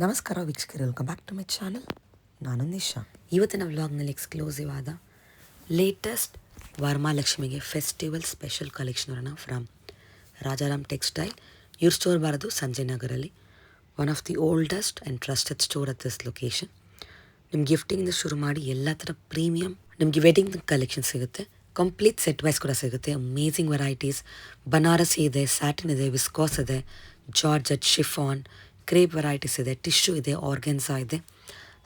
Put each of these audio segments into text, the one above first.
ನಮಸ್ಕಾರ ವೀಕ್ಷಕರು, welcome back to my channel. ನಾನು ನಿಶಾ. ಇವತ್ತಿನ ವ್ಲಾಗ್ನಲ್ಲಿ ಎಕ್ಸ್ಕ್ಲೂಸಿವ್ ಆದ ಲೇಟೆಸ್ಟ್ ವರಮಹಾಲಕ್ಷ್ಮಿಗೆ ಫೆಸ್ಟಿವಲ್ ಸ್ಪೆಷಲ್ ಕಲೆಕ್ಷನ್ ಅನ್ನ ಫ್ರಮ್ ರಾಜಾರಾಮ್ ಟೆಕ್ಸ್ಟೈಲ್. ಇವ್ರ ಸ್ಟೋರ್ ಬರೋದು ಸಂಜಯ್ ನಗರಲ್ಲಿ. One of the oldest and trusted store at this location. ನಿಮ್ಮ ಗಿಫ್ಟಿಂದ ಶುರು ಮಾಡಿ ಎಲ್ಲ ಥರ ಪ್ರೀಮಿಯಂ ನಿಮಗೆ ವೆಡ್ಡಿಂಗ್ ಕಲೆಕ್ಷನ್ ಸಿಗುತ್ತೆ. ಕಂಪ್ಲೀಟ್ ಸೆಟ್ ವೈಸ್ ಕೂಡ ಸಿಗುತ್ತೆ. Amazing varieties. ಬನಾರಸಿ ಇದೆ, ಸ್ಯಾಟಿನ್ ಇದೆ, ವಿಸ್ಕಾಸ್ ಇದೆ, ಜಾರ್ಜೆಟ್, ಶಿಫಾನ್, ಕ್ರೇಪ್ ವೆರೈಟೀಸ್ ಇದೆ, ಟಿಶ್ಯೂ ಇದೆ, ಆರ್ಗೆನ್ಸಾ ಇದೆ.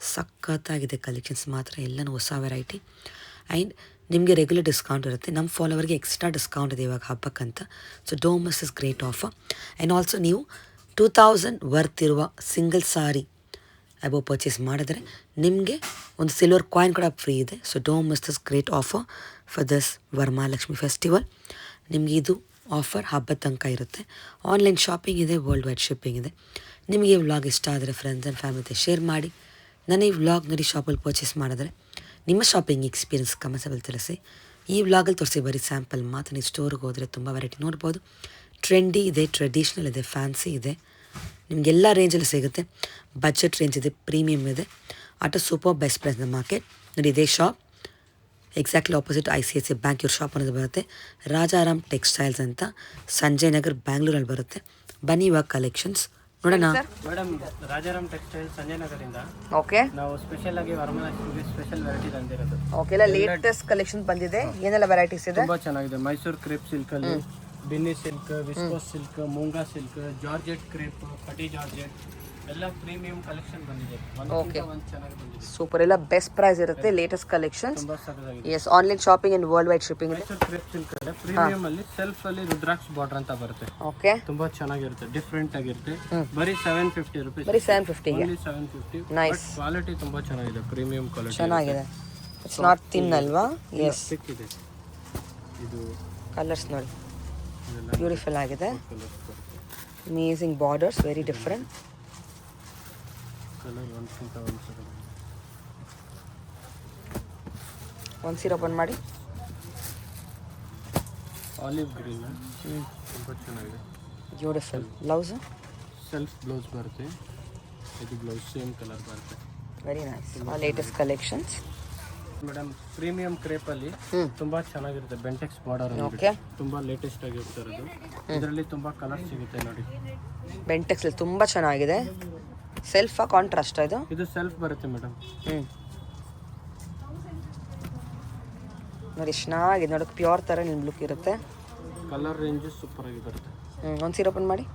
ಸಖತ್ತಾಗಿದೆ ಕಲೆಕ್ಷನ್ಸ್ ಮಾತ್ರ, ಎಲ್ಲನೂ ಹೊಸ ವೆರೈಟಿ. ಆ್ಯಂಡ್ ನಿಮಗೆ ರೆಗ್ಯುಲರ್ ಡಿಸ್ಕೌಂಟ್ ಇರುತ್ತೆ. ನಮ್ಮ ಫಾಲೋವರ್ಗೆ ಎಕ್ಸ್ಟ್ರಾ ಡಿಸ್ಕೌಂಟ್ ಇದೆ ಇವಾಗ ಹಬ್ಬಕ್ಕಂತ. So don't miss is great offer. And also ನೀವು 2000 ವರ್ತ್ ಇರುವ ಸಿಂಗಲ್ ಸಾರಿ ಅಬೋ ಪರ್ಚೇಸ್ ಮಾಡಿದ್ರೆ ನಿಮಗೆ ಒಂದು ಸಿಲ್ವರ್ ಕಾಯಿನ್ ಕೂಡ ಫ್ರೀ ಇದೆ. So don't miss this great offer for this Varamahalakshmi festival. ನಿಮಗೆ ಇದು ಆಫರ್ ಹಬ್ಬದ ತನಕ ಇರುತ್ತೆ. ಆನ್ಲೈನ್ ಶಾಪಿಂಗ್ ಇದೆ, ವರ್ಲ್ಡ್ ವೈಡ್ ಶಿಪ್ಪಿಂಗ್ ಇದೆ. ನಿಮಗೆ ಈ ವ್ಲಾಗ್ ಇಷ್ಟ ಆದರೆ ಫ್ರೆಂಡ್ಸ್ ಆ್ಯಂಡ್ ಫ್ಯಾಮಿಲಿ ಜೊತೆ ಶೇರ್ ಮಾಡಿ. ನಾನು ಈ ವ್ಲಾಗ್ ನೋಡಿ ಶಾಪಲ್ಲಿ ಪರ್ಚೇಸ್ ಮಾಡಿದ್ರೆ ನಿಮ್ಮ ಶಾಪಿಂಗ್ ಎಕ್ಸ್ಪೀರಿಯನ್ಸ್ ಕಮೆಂಟ್ಸಲ್ಲಿ ತಿಳಿಸಿ. ಈ ವ್ಲಾಗಲ್ಲಿ ತೋರಿಸಿ ಬರೀ ಸ್ಯಾಂಪಲ್ ಮಾತ್ರ. ನೀವು ಸ್ಟೋರ್ಗೆ ಹೋದರೆ ತುಂಬ ವೆರೈಟಿ ನೋಡ್ಬೋದು. ಟ್ರೆಂಡಿ ಇದೆ, ಟ್ರೆಡಿಷ್ನಲ್ ಇದೆ, ಫ್ಯಾನ್ಸಿ ಇದೆ, ನಿಮಗೆಲ್ಲ ರೇಂಜಲ್ಲಿ ಸಿಗುತ್ತೆ. ಬಜೆಟ್ ರೇಂಜ್ ಇದೆ, ಪ್ರೀಮಿಯಮ್ ಇದೆ. At a super best praise the market. ನೋಡಿ ಇದೇ shop exactly opposite ICICI bank ಇವ್ರ ಶಾಪ್ ಅನ್ನೋದು ಬರುತ್ತೆ. ರಾಜಾರಾಮ್ ಟೆಕ್ಸ್ಟೈಲ್ಸ್ ಅಂತ ಸಂಜಯ್ ನಗರ್ ಬ್ಯಾಂಗ್ಳೂರಲ್ಲಿ ಬರುತ್ತೆ. ಬನ್ನಿ ಇವಾಗ ಕಲೆಕ್ಷನ್ಸ್ ನೋಡೋಣ. ಮೇಡಮ್, ರಾಜಾರಾಮ್ ಟೆಕ್ಸ್ಟೈಲ್ ಸಂಜಯ್ ನಗರಿಂದ ಓಕೆ ನಾವು ಸ್ಪೆಷಲ್ ಆಗಿ ವರಮಹಾಲಕ್ಷ್ಮಿಗೆ ಸ್ಪೆಷಲ್ ವೆರೈಟಿ ತಂದಿರೋದು. ಓಕೆ, ಎಲ್ಲ ಲೇಟೆಸ್ಟ್ ಕಲೆಕ್ಷನ್ ಬಂದಿದೆ. ಏನೆಲ್ಲ ವೆರೈಟೀಸ್ ಇದೆ? ತುಂಬಾ ಚೆನ್ನಾಗಿದೆ. ಮೈಸೂರು ಕ್ರೇಪ್ ಸಿಲ್ಕ್ ಅಲ್ಲಿ Binny silk, viscose silk, moonga silk, georgette crepe, ಕಟಿ ಜಾರ್ಜೆಟ್ ಎಲ್ಲ ಪ್ರೀಮಿಯಂ ಕಲೆಕ್ಷನ್ ಬಂದಿದೆ. Okay. ಒಂದು ಚೆನ್ನಾಗಿ ಬಂದಿದೆ. ಸೂಪರ್, ಎಲ್ಲ ಬೆಸ್ಟ್ ಪ್ರೈಸ್ ಇರುತ್ತೆ. Latest collections. ತುಂಬಾ ಸಖತ್ತಾಗಿದೆ. Yes, online shopping and world wide shipping ಇದೆ. ಮೈಸೂರು ಕ್ರೇಪ್ ಸಿಲ್ಕ್ ಅಲ್ಲಿ ಪ್ರೀಮಿಯಂ ಅಲ್ಲಿ ಸೆಲ್ಫ್ ಅಲ್ಲಿ ರುದ್ರಾಕ್ಷ ಬಾರ್ಡರ್ ಅಂತ ಬರುತ್ತೆ. ಓಕೆ, ತುಂಬಾ ಚೆನ್ನಾಗಿರುತ್ತೆ, ಡಿಫ್ರೆಂಟ್ ಆಗಿರುತ್ತೆ. ಬರೀ 750 ರುಪೀಸ್. ಬರೀ 750 ಗೆ. 750. ನೈಸ್, ಕ್ವಾಲಿಟಿ ತುಂಬಾ ಚೆನ್ನಾಗಿದೆ, ಪ್ರೀಮಿಯಂ ಕ್ವಾಲಿಟಿ ಚೆನ್ನಾಗಿದೆ. ಇಟ್ಸ್ ನಾಟ್ ಥಿನ್ ಅಲ್ವಾ? ಎಸ್, ಇದೆ. ಇದು ಕಲರ್ಸ್ ನೋಡಿ, ಇದೆಲ್ಲ ಬ್ಯೂಟಿಫುಲ್ ಆಗಿದೆ. ಕಲರ್ಸ್ ಬರುತ್ತೆ. Amazing borders, very different. Colour ಒಂದ್ಕಿಂತ ಒಂದು ಸರಿ. ಒಂದು ಸೀರೆ ಓಪನ್ ಮಾಡಿ. ಆಲಿವ್ ಗ್ರೀನ್ ತುಂಬ ಚೆನ್ನಾಗಿದೆ. ಬ್ಯೂಟಿಫುಲ್ ಬ್ಲೌಸ್, ಸೆಲ್ಫ್ ಬ್ಲೌಸ್ ಬರುತ್ತೆ. ಇದು ಬ್ಲೌಸ್ ಸೇಮ್ ಕಲರ್ ಬರುತ್ತೆ. Very nice. Latest collections. Madam, premium ಕ್ರೇಪಲ್ಲಿ ತುಂಬಾ ಚೆನ್ನಾಗಿರುತ್ತೆ. ಬೆಂಟೆಕ್ಸ್ ಬಾರ್ಡರ್ ಓಕೆ, ತುಂಬಾ ಲೇಟೆಸ್ಟ್ ಆಗಿರ್ತಿರೋದು. ಇದರಲ್ಲಿ ತುಂಬಾ ಕಲರ್ ಸಿಗುತ್ತೆ ನೋಡಿ. ಬೆಂಟೆಕ್ಸ್ ತುಂಬಾ ಚೆನ್ನಾಗಿದೆ. ಸೆಲ್ಫ್ ಕಾಂಟ್ರಾಸ್ಟ್ ಇದು? ಇದು ಸೆಲ್ಫ್ ಬರುತ್ತೆ ಮೇಡಮ್. ನೋಡಿ ಚೆನ್ನಾಗಿದೆ, ನೋಡೋಕೆ ಪ್ಯೂರ್ ಥರ ನಿಮ್ಮ ಲುಕ್ ಇರುತ್ತೆ. ಕಲರ್ ರೇಂಜ್ ಸೂಪರ್ ಆಗಿ ಬರುತ್ತೆ. ಒಂದು ಸೀರೆ ಓಪನ್ ಮಾಡಿ.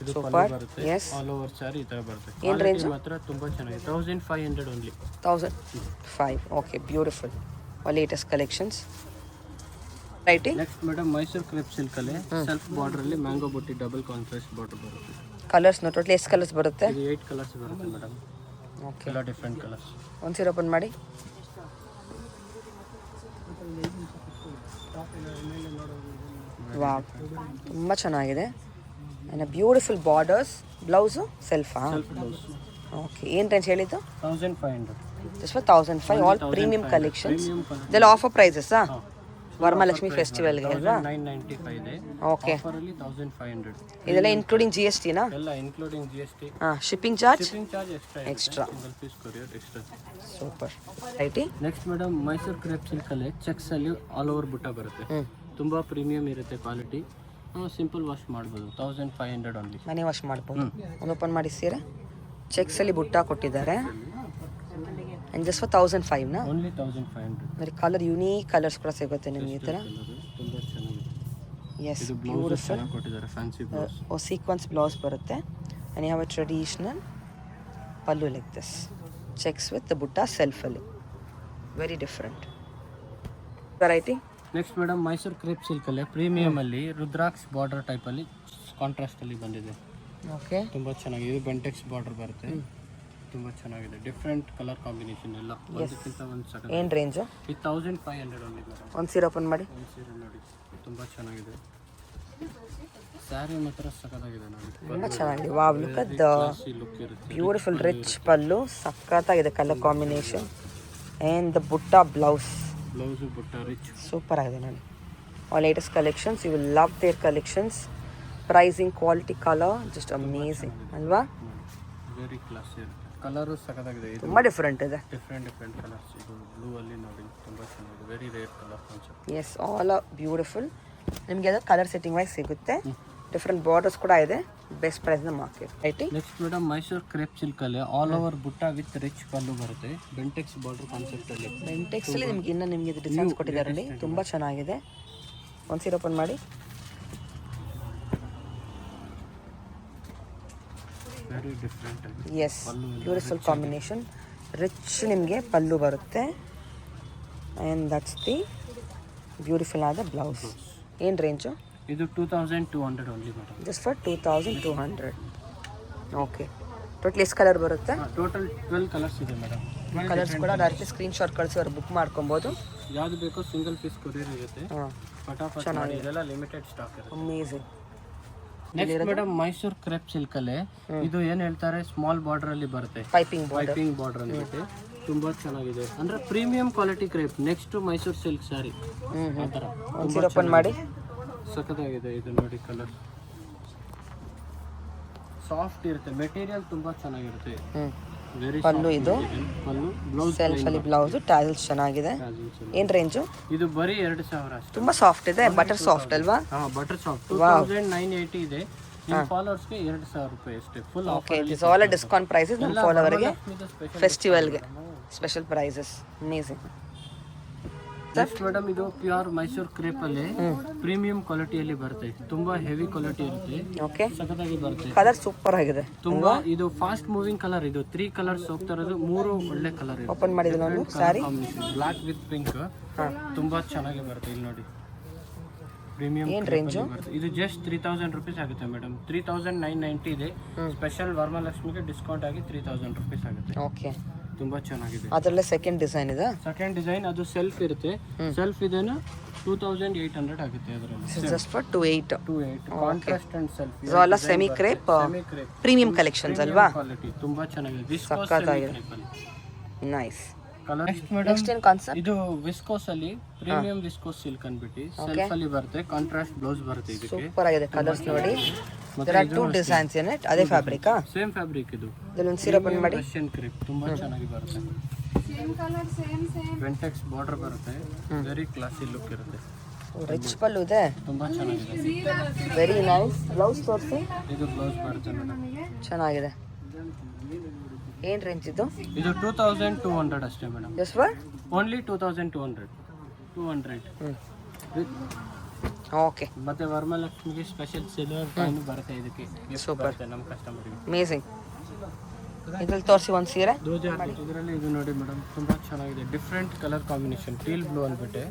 ಇದು Super. ಪಲ್ಲು ಬರುತ್ತೆ. Yes. ಆಲ್ ಓವರ್ ಸ್ಯಾರಿ ಈ ತರ ಬರುತ್ತೆ. ಏನ್ ರೇಂಜ್? ಮಾತ್ರ ತುಂಬಾ ಚೆನ್ನಾಗಿದೆ. 1500 only. 1005. Okay, beautiful. Latest collections. Righty. Next madam, Mysuru crepe silk ಅಲ್ಲಿ ಸೆಲ್ಫ್ ಬಾರ್ಡರ್ ಅಲ್ಲಿ mango butti double contrast border ಬರುತ್ತೆ. ಕಲರ್ಸ್ ಟೋಟಲಿ ಎಷ್ಟು ಕಲರ್ಸ್ ಬರುತ್ತೆ? ಇದು 8 ಕಲರ್ಸ್ ಬರುತ್ತೆ ಮೇಡಮ್. ಓಕೆ, ಎಲ್ಲ ಡಿಫ್ರೆಂಟ್ ಕಲರ್ಸ್. ಒಂದು ಸೀರೆ ಓಪನ್ ಮಾಡಿ. ವಾವ್, ತುಂಬ ಚೆನ್ನಾಗಿದೆ. And beautiful borders. ಬ್ಲೌಸು ಸೆಲ್ಫಾ? Self blouse. ಓಕೆ, ಏನು ರೇಂಜ್ ಹೇಳಿದ್ದು? 1500. Just for 1005. All premium collections. ಇದೆಲ್ಲ ಆಫರ್ ಪ್ರೈಸಸ್ಸಾ? ವರಮಹಾಲಕ್ಷ್ಮಿ ಫೆಸ್ಟಿವಲ್ಗೆ ಅಲ್ವಾ? 995 ಇದೆ. ಓಕೆ, ಆಫರ್ ಅಲ್ಲಿ 1500. ಇದೆಲ್ಲ ಇನ್ಕ್ಲೂಡಿಂಗ್ GSTನಾ? ಎಲ್ಲ ಇನ್ಕ್ಲೂಡಿಂಗ್ GST. ಹಾಂ, shipping charge shipping charge extra. Extra. Single piece courier extra. Super. Righty. Next madam, Mysuru crepe silk ಅಲ್ಲಿ ಚೆಕ್ಸ್ ಅಲ್ಲಿ ಆಲ್ ಓವರ್ ಬುಟ್ಟ ಬರುತ್ತೆ. ತುಂಬಾ ಪ್ರೀಮಿಯಂ ಇರುತ್ತೆ ಕ್ವಾಲಿಟಿ. ಸಿಂಪಲ್ ವಾಶ್ ಮಾಡ್ಬೋದು. 1500 ಓನ್ಲಿ. ಮನೆ ವಾಶ್ ಮಾಡ್ಬೋದು. ಒಂದು ಓಪನ್ ಮಾಡಿ ಸೀರೆ. ಚೆಕ್ಸಲ್ಲಿ ಬುಟ್ಟ ಕೊಟ್ಟಿದ್ದಾರೆ. ಆ್ಯಂಡ್ ಜಸ್ಟ್ ಫಾರ್ 1005ನಾ? ಓನ್ಲಿ 1500. ನೋಡಿ, ಕಲರ್ ಯುನೀಕ್ ಕಲರ್ಸ್ ಕೂಡ ಸಿಗುತ್ತೆ ನಿಮಗೆ ಈ ಥರ. ತುಂಬಾ ಚೆನ್ನಾಗಿದೆ. ಎಸ್, ಇದು ಬ್ಲೌಸ್ ಬ್ಯೂಟಿಫುಲ್. ಚೆನ್ನಾಗಿ ಕೊಟ್ಟಿದ್ದಾರೆ, ಫ್ಯಾನ್ಸಿ ಬ್ಲೌಸ್. ಸೀಕ್ವೆನ್ಸ್ ಬ್ಲೌಸ್ ಬರುತ್ತೆ. And you have a traditional pallu like this. Checks with butta ಸೆಲ್ಫಲ್ಲಿ. Very different variety. Next madam, Mysuru crepe silk ಅಲ್ಲಿ ಪ್ರೀಮಿಯಂ ಅಲ್ಲಿ ರುದ್ರಾಕ್ಷ ಬಾರ್ಡರ್ ಟೈಪ್ ಅಲ್ಲಿ ಕಾಂಟ್ರಾಸ್ಟ್ ಅಲ್ಲಿ ಬಂದಿದೆ. ಓಕೆ, ತುಂಬಾ ಚೆನ್ನಾಗಿದೆ. ಇದು ಬೆಂಟೆಕ್ಸ್ ಬಾರ್ಡರ್ ಬರುತ್ತೆ. ತುಂಬಾ ಚೆನ್ನಾಗಿದೆ. ಡಿಫ್ರೆಂಟ್ ಕಲರ್ ಕಾಂಬಿನೇಷನ್ ಎಲ್ಲ ಒಂದಕ್ಕಿಂತ ಒಂದು ಸೆಕೆಂಡ್. ಏನು ರೇಂಜು? ಇದು 1500 ಓನ್ಲಿ ಮೇಡಮ್. ಒಂದು ಸೀರೆ ಓಪನ್ ಮಾಡಿ. ಒಂದು ಸೀರೆ ನೋಡಿ, ತುಂಬಾ ಚೆನ್ನಾಗಿದೆ. ಸ್ಯಾರಿ ಮಾತ್ರ ಸಖತ್ತಾಗಿದೆ ನೋಡಿ. ತುಂಬ ಚೆನ್ನಾಗಿದೆ. Wow, look at the look ಇರುತ್ತೆ. Beautiful rich pallu. ಸಖತ್ತಾಗಿದೆ colour combination. And the butta blouse blouse butta rich. Super ಆಗಿದೆ ನೋಡಿ. All latest collections. You will love their collections. Pricing, quality, colour just amazing ಅಲ್ವಾ? ವೆರಿ ಕ್ಲಾಸ್ ಇರುತ್ತೆ. ಕಲರು ಸಖತ್ತಾಗಿದೆ. ಇದು ತುಂಬ different ಇದೆ. Different colours. ಇದು ಬ್ಲೂ ಅಲ್ಲಿ ನೋಡಿ ತುಂಬ ಚೆನ್ನಾಗಿದೆ. Very rare colour concept. Yes, all are beautiful. ನಿಮಗೆ ಅದು ಕಲರ್ ಸೆಟ್ಟಿಂಗ್ ವೈಸ್ ಸಿಗುತ್ತೆ. ಡಿಫ್ರೆಂಟ್ ಬಾರ್ಡರ್ಸ್ ಕೂಡ ಇದೆ. ಬೆಸ್ಟ್ ಪ್ರೈಸ್ ನ ಮಾರ್ಕೆಟ್ ಐಟಿ. Next madam Mysuru crepe silk ಅಲ್ಲಿ all over butta with rich pallu ಬರುತ್ತೆ. ಬೆಂಟೆಕ್ಸ್ ಬಾರ್ಡರ್ ಕಾನ್ಸೆಪ್ಟ್ ಅಲ್ಲಿ. ಬೆಂಟೆಕ್ಸ್ ಅಲ್ಲಿ ನಿಮಗೆ ಇದು ಡಿಸೈನ್ಸ್ ಕೊಟ್ಟಿದ್ದಾರೆ ನೋಡಿ, ತುಂಬ ಚೆನ್ನಾಗಿದೆ. ಒಂದು ಸೀರೆ ಓಪನ್ ಮಾಡಿ. Very different. Yes, beautiful combination. Rich ನಿಮಗೆ ಪಲ್ಲು ಬರುತ್ತೆ ಆ್ಯಂಡ್ ದಟ್ಸ್ ದಿ ಬ್ಯೂಟಿಫುಲ್ ಆದ ಬ್ಲೌಸ್. ಏನು ರೇಂಜು? ಇದು 2200 only madam. Just for 2200. Okay, total ಎಷ್ಟು ಕಲರ್ ಬರುತ್ತೆ? ಟೋಟಲ್ 12 ಕಲರ್ಸ್ ಇದೆ ಮೇಡಮ್. ಕಲರ್ಸ್ ಕೂಡ ಡೈರೆಕ್ಟ್ ಸ್ಕ್ರೀನ್ ಶಾಟ್ ಕಳಿಸಿ ಅವ್ರು ಬುಕ್ ಮಾಡ್ಕೊಬೋದು. ಯಾವ್ದು ಬೇಕೋ ಸಿಂಗಲ್ ಪೀಸ್ ಕೊರಿಯರ್ ಇರುತ್ತೆ. ಹಾಂ, ಫಟಾಫಟ್ ಮಾಡಿ. ಇದೆಲ್ಲ ಲಿಮಿಟೆಡ್ ಸ್ಟಾಕ್ ಇರುತ್ತೆ. Amazing. Next madam Mysuru crepe silk ಅಲ್ಲಿ ಇದು ಏನ್ ಹೇಳ್ತಾರೆ ಸ್ಮಾಲ್ ಬಾರ್ಡರ್ ಅಲ್ಲಿ ಬರುತ್ತೆ. ಪೈಪಿಂಗ್ ಬಾರ್ಡರ್ ಅಂದ್ಬಿಟ್ಟು ತುಂಬಾ ಚೆನ್ನಾಗಿದೆ. ಅಂದ್ರೆ premium quality crepe. Next Mysuru silk sari ಆ ಥರ ಒಂದು ಸೀರೆ ಓಪನ್ ಮಾಡಿ. ಸಖತ್ತಾಗಿದೆ. ಇದು ನೋಡಿ ಕಲರ್ ಸಾಫ್ಟ್ ಇರುತ್ತೆ. ಮೆಟೀರಿಯಲ್ ತುಂಬಾ ಚೆನ್ನಾಗಿರುತ್ತೆ. ವೆರಿ ಪಲ್ಲು ಇದು ಪಲ್ಲು, ಬ್ಲೌಸ್ ಸೆಲ್ಫ್ ಅಲ್ಲಿ ಬ್ಲೌಸ್, ಟ್ಯಾಸಲ್ಸ್ ಚೆನ್ನಾಗಿದೆ. ಏನು ರೇಂಜು? ಇದು ಬರೀ 2000 ಅಷ್ಟೇ. ತುಂಬ ಸಾಫ್ಟ್ ಇದೆ. ಬಟರ್ ಸಾಫ್ಟ್ ಅಲ್ವಾ? ಹಾ, ಬಟರ್ ಸಾಫ್ಟ್. 2980 ಇದೆ. ನಿಮ್ಮ ಫಾಲೋವರ್ಸ್ಗೆ 2000 ರೂಪಾಯಿ ಅಷ್ಟೇ. Full okay, this all discount prices ನಮ್ಮ ಫಾಲೋವರ್ಗೆ ಫೆಸ್ಟಿವಲ್ಗೆ special prices. Amazing. Next madam ಇದು ಪ್ಯೂರ್ ಮೈಸೂರು ಕ್ರೇಪ್ ಅಲ್ಲಿ ಪ್ರೀಮಿಯಂ ಕ್ವಾಲಿಟಿಯಲ್ಲಿ ಬರುತ್ತೆ. ತುಂಬಾ ಹೆವಿ ಕ್ವಾಲಿಟಿ ಇರುತ್ತೆ. ಓಕೆ, ಸಖತ್ತಾಗಿ ಬರುತ್ತೆ. ಕಲರ್ ಸೂಪರ್ ಆಗಿದೆ. ತುಂಬಾ ಇದು ಫಾಸ್ಟ್ ಮೂವಿಂಗ್ ಕಲರ್. ಇದು 3 ಕಲರ್ಸ್ ಹೋಗ್ತಾ ಇರೋದು. 3 ಒಳ್ಳೆ ಕಲರ್ ಇದೆ. ಓಪನ್ ಮಾಡಿದ ನಾನು ಸ್ಯಾರಿ ಬ್ಲಾಕ್ ವಿತ್ ಪಿಂಕ್ ತುಂಬಾ ಚೆನ್ನಾಗಿ ಬರುತ್ತೆ. ಇಲ್ಲಿ ನೋಡಿ ಪ್ರೀಮಿಯಂ. ಏನು ರೇಂಜು? ಇದು ಜಸ್ಟ್ 3000 ರುಪೀಸ್ ಆಗುತ್ತೆ ಮೇಡಮ್. 3990 ಇದೆ. ಸ್ಪೆಷಲ್ ವರಮಹಾಲಕ್ಷ್ಮಿಗೆ ಡಿಸ್ಕೌಂಟ್ ಆಗಿ 3000 ರುಪೀಸ್ ಆಗುತ್ತೆ. ಓಕೆ, ತುಂಬಾ ಚೆನ್ನಾಗಿದೆ. ಅದರಲ್ಲೇ ಸೆಕೆಂಡ್ ಡಿಸೈನ್ ಇದೆ. ಸೆಕೆಂಡ್ ಡಿಸೈನ್ ಅದು ಸೆಲ್ಫ್ ಇರುತ್ತೆ. ಸೆಲ್ಫ್ ಇದೇನು 2800 ಆಗುತ್ತೆ. ಅದರಲ್ಲಿ just for 28. Contrast and self. So ಎಲ್ಲ ಸೆಮಿ ಕ್ರೇಪ್ ಪ್ರೀಮಿಯಂ ಕಲೆಕ್ಷನ್ಸ್ ಅಲ್ವಾ? ಕ್ವಾಲಿಟಿ ತುಂಬಾ ಚೆನ್ನಾಗಿದೆ. ಸಖತ್ತಾಗಿದೆ. ನೈಸ್. ಕಲರ್ ನೆಕ್ಸ್ಟ್ ಮೇಡಮ್ ಏನು ಕಾನ್ಸೆಪ್ಟ್? ಇದು ವಿಸ್ಕೋಸ್ ಅಲ್ಲಿ ಪ್ರೀಮಿಯಂ ವಿಸ್ಕೋಸ್ ಸಿಲ್ಕ್ ಅನ್ಬಿಟ್ಟು ಸೆಲ್ಫ್ ಅಲ್ಲಿ ಬರುತ್ತೆ. ಕಾಂಟ್ರಾಸ್ಟ್ ಬ್ಲೌಸ್ ಬರುತ್ತೆ. ಇದಕ್ಕೆ ಸೂಪರ್ ಆಗಿದೆ. ಕಲರ್ಸ್ ನೋಡಿ. there are 2 designs in it. ಅದೇ ಫ್ಯಾಬ್ರಿಕಾ? Same fabric. ಇದು ಇದೊಂದು ಸೀರೆ ಓಪನ್ ಮಾಡಿ. ರಷ್ಯನ್ ಕ್ರೇಪ್ ತುಂಬಾ ಚೆನ್ನಾಗಿ ಬರುತ್ತೆ. ಬೆಂಟೆಕ್ಸ್ ಬಾರ್ಡರ್ ಬರುತ್ತೆ. ವೆರಿ ಕ್ಲಾಸಿ ಲುಕ್ ಇರುತ್ತೆ. ರಿಚ್ ಪಲ್ಲು ಇದೆ. ತುಂಬಾ ಚೆನ್ನಾಗಿದೆ. Very nice. ಬ್ಲೌಸ್ ತೋರಿಸಿ. ಇದು ಬ್ಲೌಸ್ ಬರುತ್ತೆ ಮೇಡಮ್. ಚೆನ್ನಾಗಿದೆ. ಏನು ರೇಂಜ್ ಇದು? ಇದು 2200 ಅಷ್ಟೇ madam. Just for only 2200. Okay. ಮತ್ತೆ ವರಮಹಾಲಕ್ಷ್ಮಿಗೆ ಸ್ಪೆಷಲ್ ಸಿಲ್ವರ್ ಕಾಯಿನ್ ಬರುತ್ತೆ. ಇದಕ್ಕೆ ಸೂಪರ್. ನಮ್ಮ ಕಸ್ಟಮರ್ಗೆ ಅಮೇಝಿಂಗ್. ಇದ್ರಲ್ಲಿ ತೋರಿಸಿ ಒಂದು ಸೀರೆ. ಇದರಲ್ಲಿ ಇದು ನೋಡಿ ಮೇಡಮ್ ತುಂಬಾ ಚೆನ್ನಾಗಿದೆ. Different colour combination. Teal blue ಅಂದ್ಬಿಟ್ಟು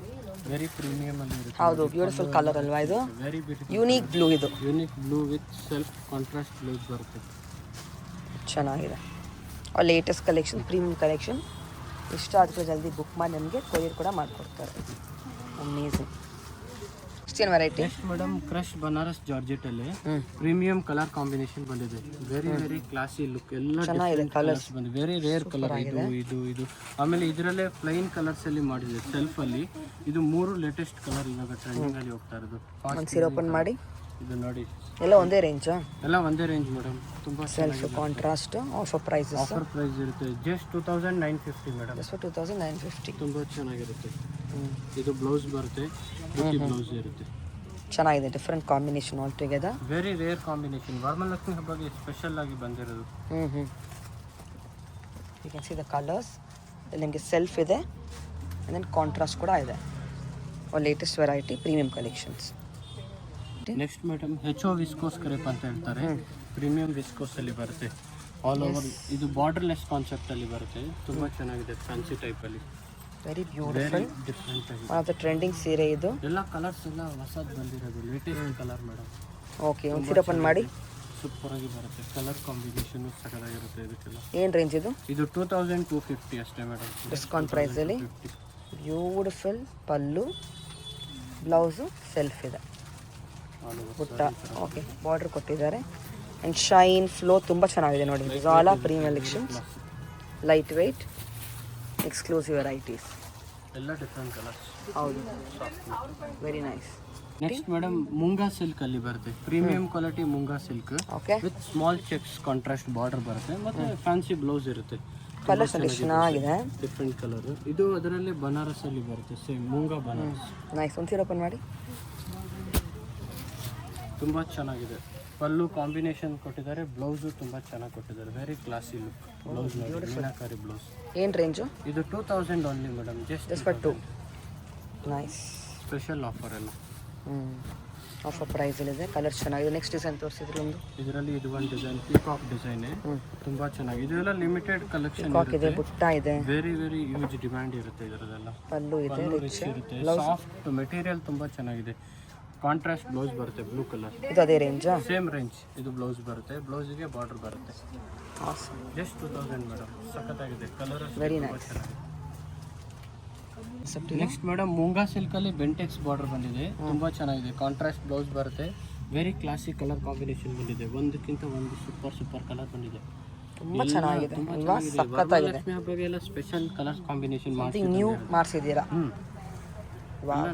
ವೆರಿ ಪ್ರೀಮಿಯಂ ಅಲ್ಲಿ ಇರುತ್ತೆ. ಹೌದು, ಬ್ಯೂಟಿಫುಲ್ ಕಲರ್ ಅಲ್ವಾ ಇದು? Very beautiful. ಯೂನಿಕ್ ಬ್ಲೂ ಇದು. Unique blue with self contrast blouse ಬರುತ್ತೆ. ಚೆನ್ನಾಗಿದೆ. Latest collection, premium collection. ಇಷ್ಟ ಆದ್ರೆ ಜಲ್ದಿ ಬುಕ್ ಮಾಡಿ ನಮಗೆ ಕೊರಿಯರ್ ಕೂಡ ಮಾಡಿಕೊಡ್ತಾರೆ. ಅಮೇಝಿಂಗ್. ಇಷ್ಟೇನು variety? Next madam crush Banaras georgette ಅಲ್ಲಿ ಪ್ರೀಮಿಯಂ ಕಲರ್ ಕಾಂಬಿನೇಷನ್ ಬಂದಿದೆ. Very classy look. ಎಲ್ಲ ಚೆನ್ನಾಗಿದೆ. ಕಲರ್ಸ್ ಬಂದಿದೆ. Very rare colour. ಇದು ಆಮೇಲೆ ಇದರಲ್ಲೇ ಪ್ಲೈನ್ ಕಲರ್ಸ್ ಅಲ್ಲಿ ಮಾಡಿದೆ. ಸೆಲ್ಫ್ ಅಲ್ಲಿ ಇದು 3 ಲೇಟೆಸ್ಟ್ ಕಲರ್ ಇವಾಗ ಟ್ರೆಂಡಿಂಗ್ ಅಲ್ಲಿ ಹೋಗ್ತಾ ಇರೋದು. ಒಂದು ಸೀರೆ ಓಪನ್ ಮಾಡಿ. ಇದು ನೋಡಿ ಎಲ್ಲ ಒಂದೇ ರೇಂಜಾ? ಎಲ್ಲ ಒಂದೇ ರೇಂಜ್ ಮೇಡಮ್. ತುಂಬಾ self contrast. Offer prices. Offer price ಇರುತ್ತೆ. Just 2950 madam. ಜಸ್ಟ್ 2950. ತುಂಬಾ ಚೆನ್ನಾಗಿರುತ್ತೆ. ಇದು ಬ್ಲೌಸ್ ಬರುತ್ತೆ. ಬ್ಲೌಸ್ ಇರುತ್ತೆ. ಚೆನ್ನಾಗಿದೆ. Different combination all together. Very rare combination. Varamahalakshmi ಹಬ್ಬಗೆ ಸ್ಪೆಷಲ್ ಆಗಿ ಬಂದಿರೋದು. You can see the colours. ಇಲ್ಲಿ ನಿಮಗೆ ಸೆಲ್ಫ್ ಇದೆ ಆ್ಯಂಡ್ ದೆನ್ ಕಾಂಟ್ರಾಸ್ಟ್ ಕೂಡ ಇದೆ. Latest variety premium collections. Next madam HO viscose crepe ಅಂತ ಹೇಳ್ತಾರೆ. ಪ್ರೀಮಿಯಂ ವಿಸ್ಕೋಸ್ ಅಲ್ಲಿ ಬರುತ್ತೆ. ಆಲ್ ಓವರ್ ಇದು ಬಾರ್ಡರ್ಲೆಸ್ ಕಾನ್ಸೆಪ್ಟ್ ಅಲ್ಲಿ ಬರುತ್ತೆ. ತುಂಬಾ ಚೆನ್ನಾಗಿದೆ. ಫ್ಯಾನ್ಸಿ ಟೈಪ್ ಅಲ್ಲಿ ವೆರಿ ಬ್ಯೂಟಿಫುಲ್. ಡಿಫ್ರೆಂಟ್ ಆಗಿ ಒನ್ ಆಫ್ ದ ಟ್ರೆಂಡಿಂಗ್ ಸೀರೆ ಇದು. ಎಲ್ಲ ಕಲರ್ಸ್ ಎಲ್ಲ ಹೊಸದು ಬಂದಿರೋದು. Latest colour madam. ಓಕೆ, ಒಂದು ಸೀರೆ ಓಪನ್ ಮಾಡಿ. ಸೂಪರ್ ಆಗಿ ಬರುತ್ತೆ. ಕಲರ್ ಕಾಂಬಿನೇಷನ್ ಸಕ್ಕತ್ತಾಗಿರುತ್ತೆ. ಇದಕ್ಕೆಲ್ಲ ಏನು ರೇಂಜ್ ಇದು? ಇದು 2250 ಅಷ್ಟೇ ಮೇಡಮ್. ಡಿಸ್ಕೌಂಟ್ ಪ್ರೈಸಲ್ಲಿ. ಬ್ಯೂಟಿಫುಲ್ ಪಲ್ಲು, ಬ್ಲೌಸು ಸೆಲ್ಫ್ ಇದೆ. ಬುಟ್ಟ ಓಕೆ, ಬಾರ್ಡರ್ ಕೊಟ್ಟಿದ್ದಾರೆ ಆ್ಯಂಡ್ ಶೈನ್ ಫ್ಲೋ ತುಂಬ ಚೆನ್ನಾಗಿದೆ ನೋಡಿ. All are premium collections. Light weight exclusive varieties. ಎಲ್ಲ ಡಿಫ್ರೆಂಟ್ ಕಲರ್ಸ್. ಹೌದು, very nice. Next madam Munga silk ಅಲ್ಲಿ ಬರುತ್ತೆ premium quality Munga silk okay with small checks contrast border ಬರುತ್ತೆ ಮತ್ತೆ ಫ್ಯಾನ್ಸಿ ಬ್ಲೌಸ್ ಇರುತ್ತೆ ಕಲರ್ ಸೆಲೆಕ್ಷನ್ ಆಗಿದೆ. Different colour. ಇದು ಅದರಲ್ಲಿ ಬನಾರಸ್ ಅಲ್ಲಿ ಬರುತ್ತೆ ಸೇಮ್ ಮುಂಗಾ ಬನಾರಸ್. ನೈಸ್. ಒಂದು ಸೀರೆ ಓಪನ್ ಮಾಡಿ. ತುಂಬಾ ಚೆನ್ನಾಗಿದೆ. ಪಲ್ಲು ಕಾಂಬಿನೇಷನ್ ಕೊಟ್ಟಿದ್ದಾರೆ, ಬ್ಲೌಸು ತುಂಬಾ ಚೆನ್ನಾಗಿ ಕೊಟ್ಟಿದ್ದಾರೆ. ವೆರಿ ಕ್ಲಾಸಿ ಲುಕ್ ಬ್ಲೌಸ್ ನೋಡಿ, ಮೀನಾಕಾರಿ ಬ್ಲೌಸ್. ಏನು ರೇಂಜು? ಇದು 2000 only madam, just for 2. Nice. Special offer ಎಲ್ಲ. ಆಫರ್ ಪ್ರೈಸಲ್ಲಿದೆ. ಕಲರ್ ಚೆನ್ನಾಗಿದೆ. ನೆಕ್ಸ್ಟ್ ಡಿಸೈನ್ ತೋರಿಸಿದ್ರು ಒಂದು. ಇದರಲ್ಲಿ ಇದು ಒಂದು ಡಿಸೈನ್ ಪೀಕಾಕ್ ಡಿಸೈನ್ ತುಂಬಾ ಚೆನ್ನಾಗಿದೆ. ಇದೆಲ್ಲ ಲಿಮಿಟೆಡ್ ಕಲೆಕ್ಷನ್ ಇದೆ, ಬುಟ್ಟ ಇದೆ. ವೆರಿ ವೆರಿ ಯೂಜ್ ಡಿಮ್ಯಾಂಡ್ ಇರುತ್ತೆ ಇದರದೆಲ್ಲ. ಪಲ್ಲು ಇದೆ, ರಿಚ್ ಇರುತ್ತೆ, ಸಾಫ್ಟ್ ಮೆಟೀರಿಯಲ್ ತುಂಬಾ ಚೆನ್ನಾಗಿದೆ. ಕಾಂಟ್ರಾಸ್ಟ್ ಬ್ಲೌಸ್ ಬರುತ್ತೆ ಬ್ಲೂ ಕಲರ್. ಇದು ಅದೇ ರೇಂಜಾ? Same range. ಇದು ಬ್ಲೌಸ್ ಬರುತ್ತೆ, ಬ್ಲೌಸಿಗೆ ಬಾರ್ಡರ್ ಬರುತ್ತೆ. Just 2000 madam. ಸಖತ್ತಾಗಿದೆ colour. Very nice. Next madam Munga silk ಅಲ್ಲಿ ಬೆಂಟೆಕ್ಸ್ ಬಾರ್ಡರ್ ಬಂದಿದೆ, ತುಂಬಾ ಚೆನ್ನಾಗಿದೆ. ಕಾಂಟ್ರಾಸ್ಟ್ ಬ್ಲೌಸ್ ಬರುತ್ತೆ, ವೆರಿ ಕ್ಲಾಸಿಕ್ ಕಲರ್ ಕಾಂಬಿನೇಷನ್ ಬಂದಿದೆ. ಒಂದಕ್ಕಿಂತ ಒಂದು ಸೂಪರ್ ಕಲರ್ ಬಂದಿದೆ. ತುಂಬಾ ಚೆನ್ನಾಗಿದೆ ಅಲ್ವಾ? ಸಖತ್ತಾಗಿದೆ. ಲಕ್ಷ್ಮಿ ಹಬ್ಬಗೆಲ್ಲ ಸ್ಪೆಷಲ್ ಕಲರ್ ಕಾಂಬಿನೇಷನ್ ಮಾಡಿ ನ್ಯೂ ಮಾಡಿಸಿದ್ದೀರಾ.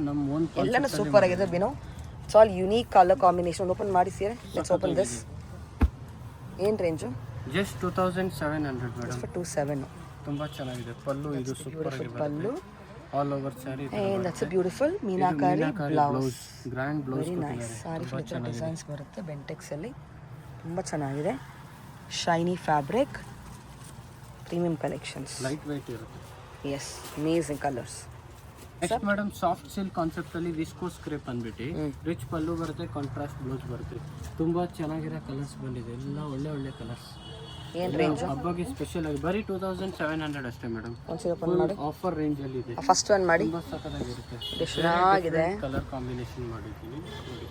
ನಮ್ಮ ಓನ್ ಎಲ್ಲನೂ ಸೂಪರ್ ಆಗಿದೆ ಬಿನೋ. It's all unique colour combination. Open ಮಾಡಿ ಸೀರೆ. Let's open this. ಏನು ರೇಂಜು? Just 2700 madam. 27. ತುಂಬಾ ಚೆನ್ನಾಗಿದೆ. ಪಲ್ಲು ಇದು ಸೂಪರ್ ಆಗಿದೆ. Pallu all over saree. And that's a beautiful meenakari blouse. Grand blouse. Very nice. Saree full designs ಬರುತ್ತೆ ಬೆಂಟೆಕ್ಸ್ ಅಲ್ಲಿ. ತುಂಬಾ ಚೆನ್ನಾಗಿದೆ. Shiny fabric, premium collections. Light weight ಇರುತ್ತೆ. S, amazing colours. Next madam soft silk concept ಅಲ್ಲಿ viscose crepe ಅಂದ್ಬಿಟ್ಟು rich pallu ಬರುತ್ತೆ, contrast blouse ಬರುತ್ತೆ. ತುಂಬಾ ಚೆನ್ನಾಗಿರೋ ಕಲರ್ಸ್ ಬಂದಿದೆ, ಎಲ್ಲ ಒಳ್ಳೆ ಕಲರ್ಸ್. ಏನು ರೇಂಜ್? ಹಬ್ಬಗೆ ಸ್ಪೆಷಲ್ ಆಗಿ ಬರೀ 2700 ಅಷ್ಟೇ ಮೇಡಮ್. ಒಂದ್ಸರಿ ಓಪನ್ ಮಾಡಿ. ಆಫರ್ ರೇಂಜ್ ಅಲ್ಲಿ ಇದೆ. ಫಸ್ಟ್ ಒನ್ ಮಾಡಿ. ತುಂಬಾ ಸಖತ್ತಾಗಿರುತ್ತೆ. ಚೆನ್ನಾಗಿದೆ. ಕಲರ್ ಕಾಂಬಿನೇಷನ್ ಮಾಡಿದ್ದೀವಿ ನೋಡಿ.